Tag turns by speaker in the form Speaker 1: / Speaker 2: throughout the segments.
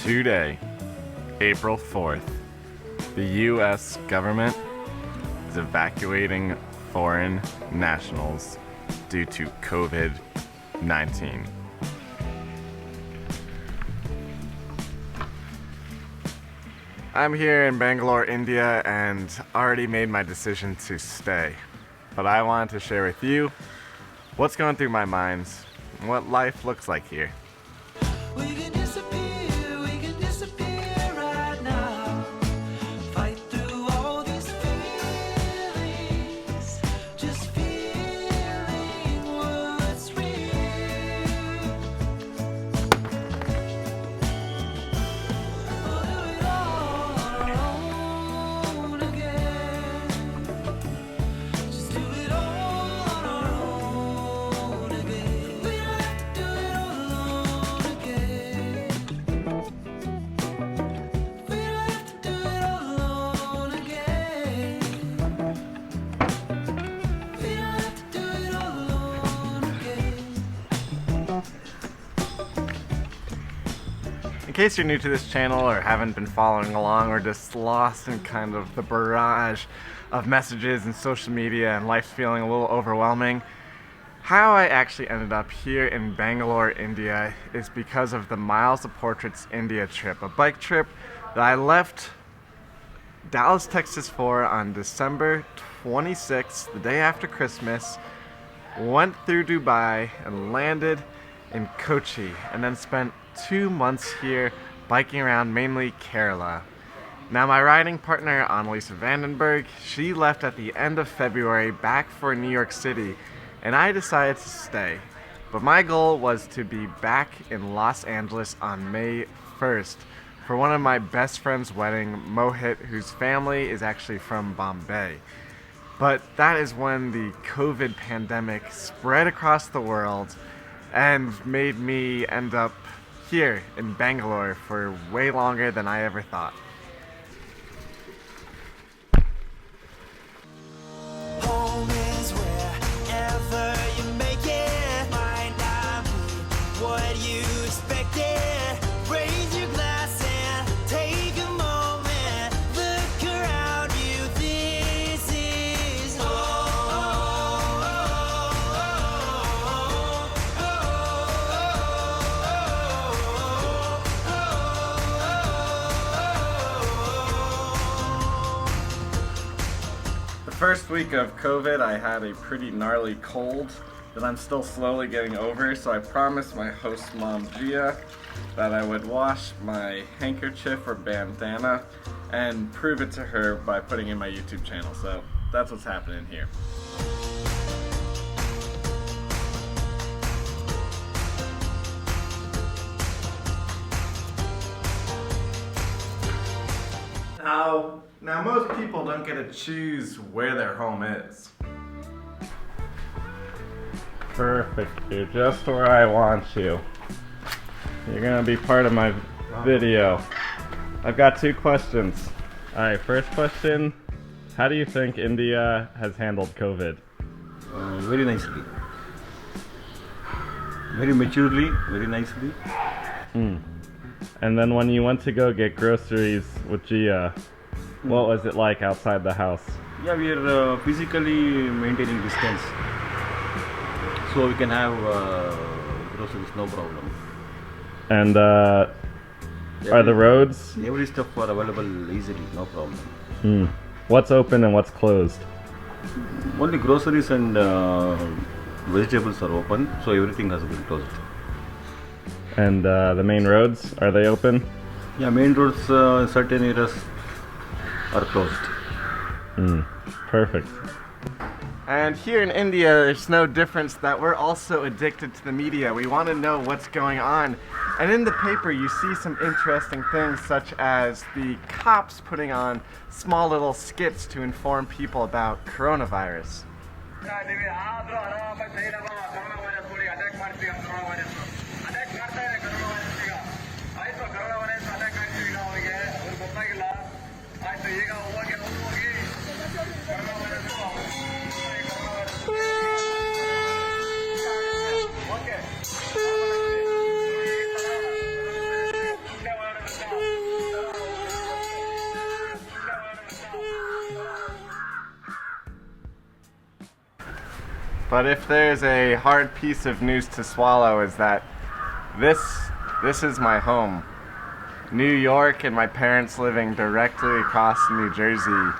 Speaker 1: Today, April 4th, the U.S. government is evacuating foreign nationals due to COVID-19. I'm here in Bangalore, India, and already made my decision to stay. But I wanted to share with you what's going through my mind, and what life looks like here.
Speaker 2: We can disappear right now. Fight through all these feelings. Just feeling what's real. We'll do it all on our own again. Just do it all on our own again. We don't have to do it all alone again. We don't have to do it all alone again. We don't have to do it all alone again.
Speaker 1: In case you're new to this channel or haven't been following along or just lost in kind of the barrage of messages and social media and life's feeling a little overwhelming, how I actually ended up here in Bangalore, India is because of the Miles of Portraits India trip, a bike trip that I left Dallas, Texas for on December 26th, the day after Christmas, went through Dubai and landed in Kochi, and then spent 2 months here biking around mainly Kerala. Now my riding partner, Annalisa Bergh, she left at the end of February back for New York City, and I decided to stay. But my goal was to be back in Los Angeles on May 1st for one of my best friend's wedding, Mohit, whose family is actually from Bombay. But that is when the COVID pandemic spread across the world and made me end up here in Bangalore for way longer than I ever thought.
Speaker 2: Home is wherever you make it. Might not be what you expected. Raise your glass and take a moment. Look around you. This is
Speaker 1: The first week of COVID, I had a pretty gnarly cold that I'm still slowly getting over, so I promised my host mom, Gia, that I would wash my handkerchief or bandana and prove it to her by putting in my YouTube channel. So that's what's happening here. Now most people don't get to choose where their home is. Perfect, you're just where I want you. You're gonna be part of my video. I've got 2 questions. Alright, first question, how do you think India has handled COVID?
Speaker 3: Very nicely. Very maturely, very nicely.
Speaker 1: And then when you went to go get groceries with Gia, what was it like outside the house?
Speaker 3: Yeah, we are physically maintaining distance. So we can have groceries, no problem.
Speaker 1: And are the roads?
Speaker 3: Every stuff are available easily, no problem.
Speaker 1: What's open and what's closed?
Speaker 3: Only groceries and vegetables are open, so everything has been closed.
Speaker 1: And the main roads, are they open?
Speaker 3: Yeah, main roads, certain areas are closed.
Speaker 1: Perfect. And here in India, there's no difference that we're also addicted to the media. We want to know what's going on. And in the paper, you see some interesting things, such as the cops putting on small little skits to inform people about coronavirus. But if there's a hard piece of news to swallow, is that this is my home. New York and my parents living directly across New Jersey.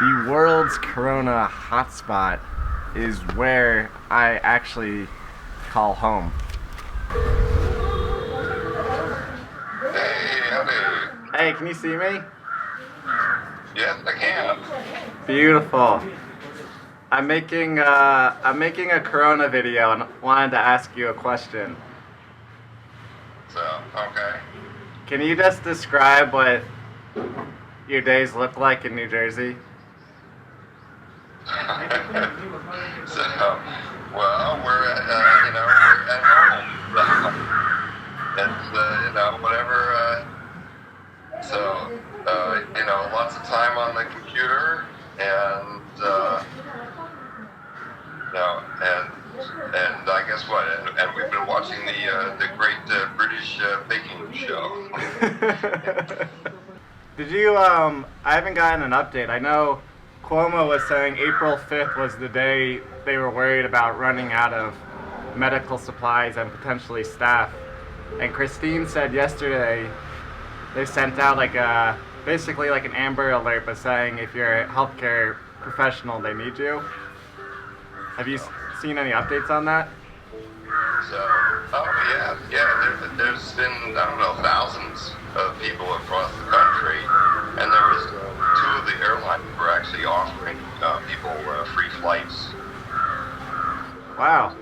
Speaker 1: The world's corona hotspot is where I actually call home.
Speaker 4: Hey, howdy.
Speaker 1: Hey, can you see me?
Speaker 4: Yes, I can.
Speaker 1: Beautiful. I'm making a corona video and wanted to ask you a question.
Speaker 4: So, okay.
Speaker 1: Can you just describe what your days look like in New Jersey?
Speaker 4: So, well, we're at, we're at home. It's, whatever, lots of time on the computer and, and I guess what, and we've been watching the great British baking show.
Speaker 1: Did you, I haven't gotten an update. I know Cuomo was saying April 5th was the day they were worried about running out of medical supplies and potentially staff. And Christine said yesterday they sent out basically like an Amber Alert, but saying if you're a healthcare professional, they need you. Have you seen any updates on that?
Speaker 4: So, there's been, thousands of people across the country, and there was two of the airlines were actually offering people free flights.
Speaker 1: Wow.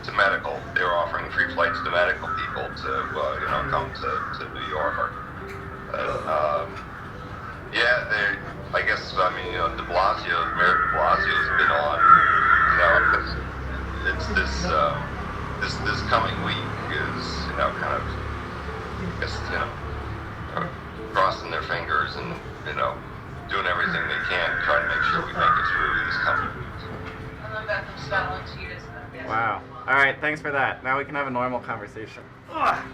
Speaker 4: To medical, they were offering free flights to medical people to, come to New York. De Blasio, Mayor de Blasio's been on, it's this coming week is, crossing their fingers and, doing everything they can to try to make sure we make it through these coming weeks.
Speaker 1: Wow. All right, thanks for that. Now we can have a normal conversation. Ugh.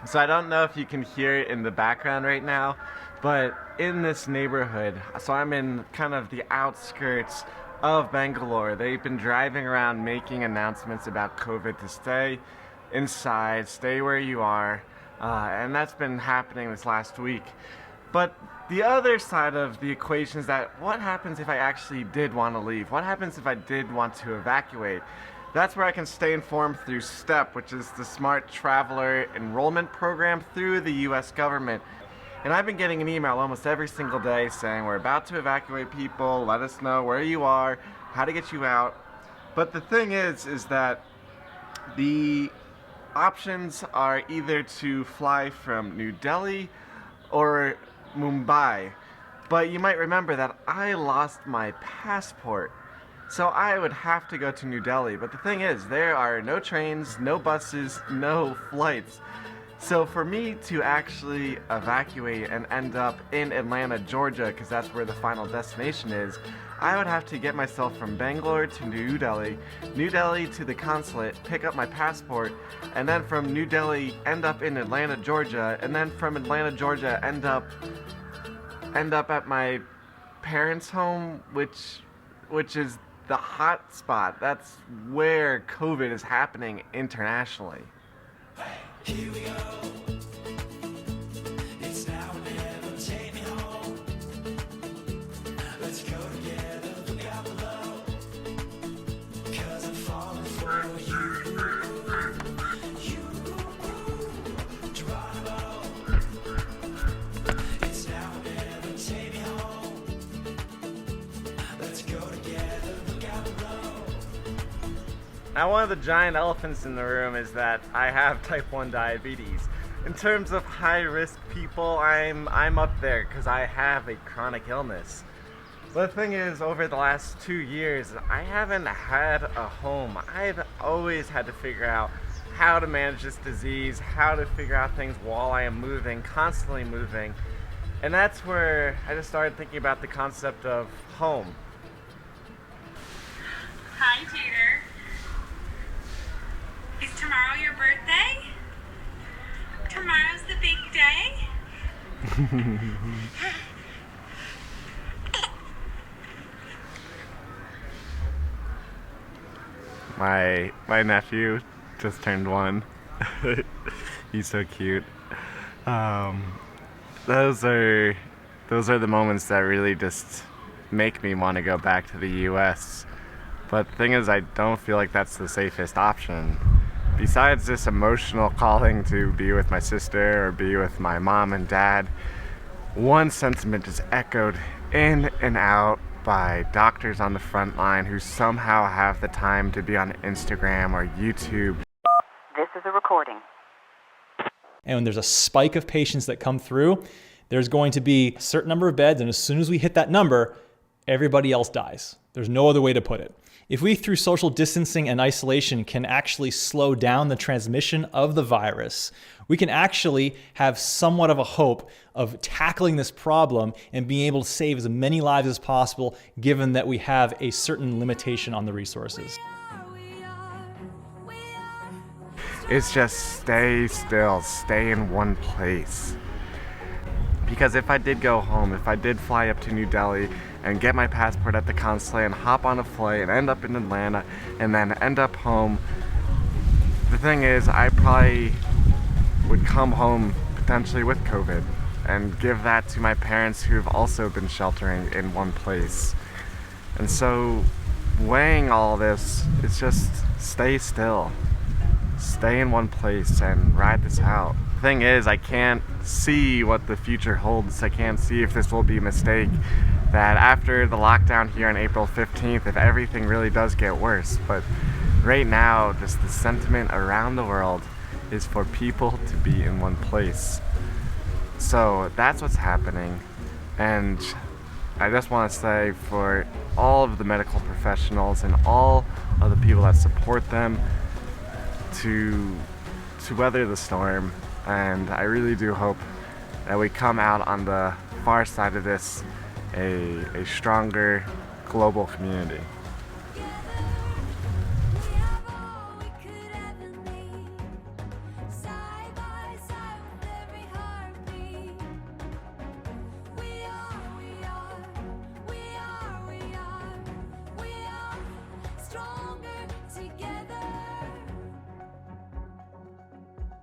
Speaker 1: So I don't know if you can hear it in the background right now, but in this neighborhood, so I'm in kind of the outskirts of Bangalore. They've been driving around making announcements about COVID to stay inside, stay where you are, and that's been happening this last week. But the other side of the equation is that what happens if I actually did want to leave? What happens if I did want to evacuate? That's where I can stay informed through STEP, which is the Smart Traveler Enrollment Program through the US government. And I've been getting an email almost every single day saying we're about to evacuate people, let us know where you are, how to get you out. But the thing is that the options are either to fly from New Delhi or Mumbai. But you might remember that I lost my passport. So I would have to go to New Delhi, but the thing is, there are no trains, no buses, no flights. So for me to actually evacuate and end up in Atlanta, Georgia, because that's where the final destination is, I would have to get myself from Bangalore to New Delhi to the consulate, pick up my passport, and then from New Delhi end up in Atlanta, Georgia, and then from Atlanta, Georgia end up at my parents' home, which is the hot spot. That's where COVID is happening internationally.
Speaker 2: Here we go. It's now or never. Take me home. Let's go together. Look out below. 'Cause I'm falling for you. Geronimo. It's now or never. Take me home. Let's go together. Look out below.
Speaker 1: Now, one of the giant elephants in the room is that I have type 1 diabetes. In terms of high-risk people, I'm up there because I have a chronic illness. But the thing is, over the last 2 years, I haven't had a home. I've always had to figure out how to manage this disease, how to figure out things while I am moving, constantly moving. And that's where I just started thinking about the concept of home.
Speaker 5: Hi, Jeter. Is tomorrow your birthday? Tomorrow's the big day?
Speaker 1: My nephew just turned 1. He's so cute. Those are the moments that really just make me want to go back to the U.S. But the thing is, I don't feel like that's the safest option. Besides this emotional calling to be with my sister or be with my mom and dad, one sentiment is echoed in and out by doctors on the front line who somehow have the time to be on Instagram or YouTube.
Speaker 6: This is a recording.
Speaker 7: And when there's a spike of patients that come through, there's going to be a certain number of beds, and as soon as we hit that number, everybody else dies. There's no other way to put it. If we, through social distancing and isolation, can actually slow down the transmission of the virus, we can actually have somewhat of a hope of tackling this problem and being able to save as many lives as possible, given that we have a certain limitation on the resources.
Speaker 1: It's just stay still, stay in one place. Because if I did go home, if I did fly up to New Delhi and get my passport at the consulate and hop on a flight and end up in Atlanta and then end up home, the thing is, I probably would come home potentially with COVID and give that to my parents who have also been sheltering in one place. And so weighing all this, it's just stay still. Stay in one place and ride this out. The thing is, I can't see what the future holds. I can't see if this will be a mistake. That after the lockdown here on April 15th, if everything really does get worse. But right now, just the sentiment around the world is for people to be in one place. So that's what's happening. And I just want to say for all of the medical professionals and all of the people that support them, to weather the storm, and I really do hope that we come out on the far side of this a stronger global community.